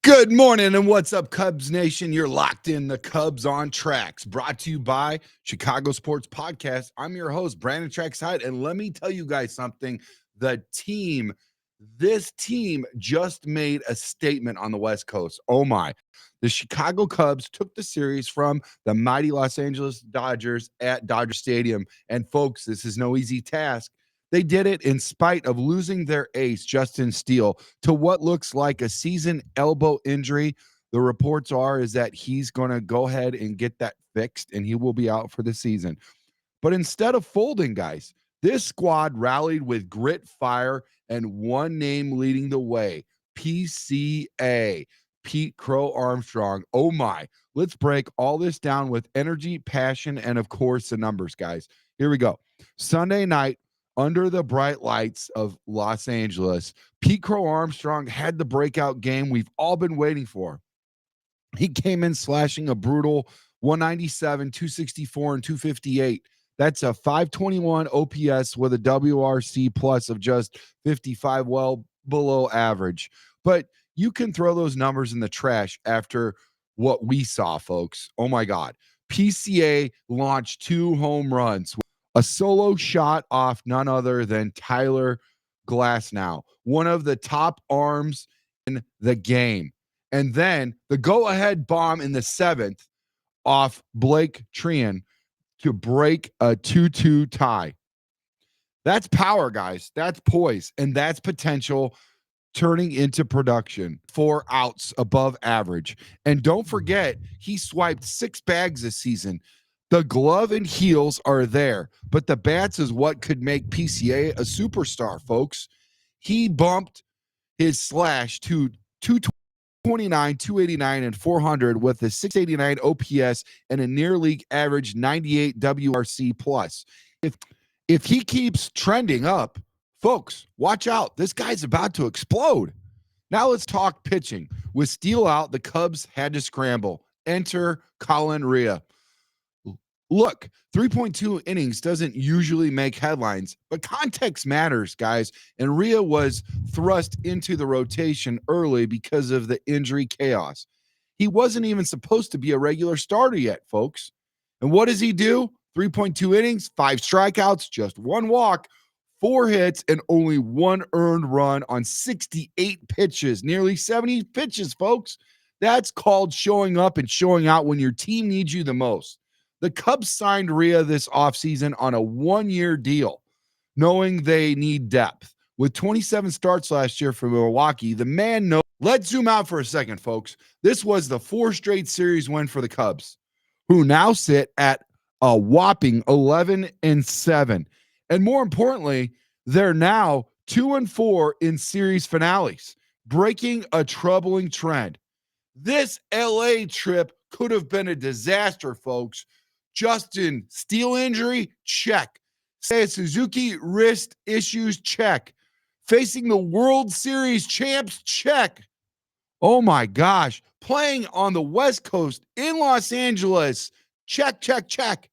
Good morning and what's up, Cubs Nation? You're locked in the Cubs on Tracks, brought to you by Chicago Sports Podcast. I'm your host, Brandon Tracks Hiatt, and let me tell you guys something. This team just made a statement on the West Coast. Oh my. The Chicago Cubs took the series from the mighty Los Angeles Dodgers at Dodger Stadium. And folks, this is no easy task. They did it in spite of losing their ace, Justin Steele, to what looks like a season elbow injury. The reports is that he's going to go ahead and get that fixed, and he will be out for the season. But instead of folding, guys, this squad rallied with grit, fire, and one name leading the way, PCA, Pete Crow-Armstrong. Oh my. Let's break all this down with energy, passion, and of course the numbers, guys. Here we go. Sunday night, under the bright lights of Los Angeles, Pete Crow-Armstrong had the breakout game we've all been waiting for. He came in slashing a brutal 197, 264, and 258. That's a 521 OPS with a WRC plus of just 55, well below average. But you can throw those numbers in the trash after what we saw, folks. Oh my God. PCA launched 2 home runs. A solo shot off none other than Tyler Glasnow, one of the top arms in the game. And then the go-ahead bomb in the 7th off Blake Trean to break a 2-2 tie. That's power, guys. That's poise, and that's potential turning into production. 4 outs above average. And don't forget, he swiped 6 bags this season. The glove and heels are there, but the bats is what could make PCA a superstar, folks. He bumped his slash to 229, 289, and 400 with a 689 OPS and a near league average 98 WRC plus. If he keeps trending up, folks, watch out. This guy's about to explode. Now let's talk pitching. With Steele out, the Cubs had to scramble. Enter Colin Rea. Look, 3.2 innings doesn't usually make headlines, but context matters, guys. And Rea was thrust into the rotation early because of the injury chaos. He wasn't even supposed to be a regular starter yet, folks. And what does he do? 3.2 innings, 5 strikeouts, just 1 walk, 4 hits, and only 1 earned run on 68 pitches, nearly 70 pitches, folks. That's called showing up and showing out when your team needs you the most. The Cubs signed Rea this offseason on a 1-year deal, knowing they need depth. With 27 starts last year for Milwaukee, the man knows. Let's zoom out for a second, folks. This was the 4th straight series win for the Cubs, who now sit at a whopping 11-7. And more importantly, they're now 2-4 in series finales, breaking a troubling trend. This LA trip could have been a disaster, folks. Justin Steele injury, check. Seiya Suzuki wrist issues, check. Facing the World Series champs, check. Oh my gosh. Playing on the West Coast in Los Angeles, check, check, check.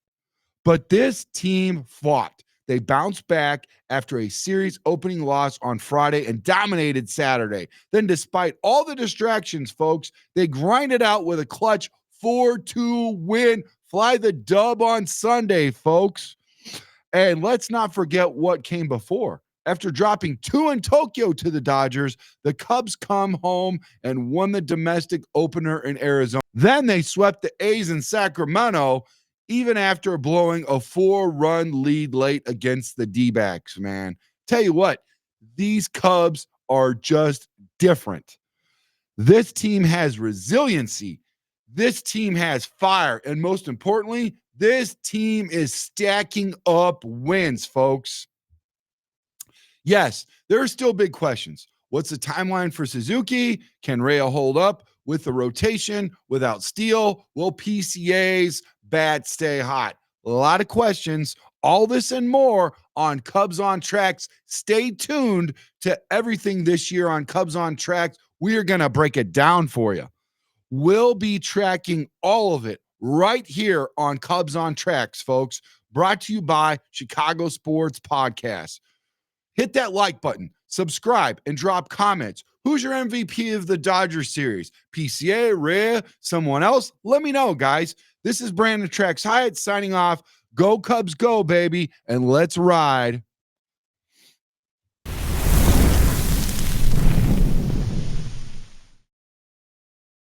But this team fought. They bounced back after a series opening loss on Friday and dominated Saturday. Then, despite all the distractions, folks, they grinded out with a clutch 4-2 win. Fly the dub on Sunday, folks. And let's not forget what came before. After dropping 2 in Tokyo to the Dodgers, the Cubs come home and won the domestic opener in Arizona. Then they swept the A's in Sacramento, even after blowing a 4-run lead late against the D-backs, man. Tell you what, these Cubs are just different. This team has resiliency. This team has fire. And most importantly, this team is stacking up wins, folks. Yes, there are still big questions. What's the timeline for Suzuki? Can Rea hold up with the rotation without Steele? Will PCA's bat stay hot? A lot of questions. All this and more on Cubs on Tracks. Stay tuned to everything this year on Cubs on Tracks. We are going to break it down for you. We'll be tracking all of it right here on Cubs on Tracks, folks. Brought to you by Chicago Sports Podcast. Hit that like button, subscribe, and drop comments. Who's your MVP of the Dodgers series? PCA, Rea, someone else? Let me know, guys. This is Brandon Tracks Hiatt signing off. Go Cubs, go, baby, and let's ride.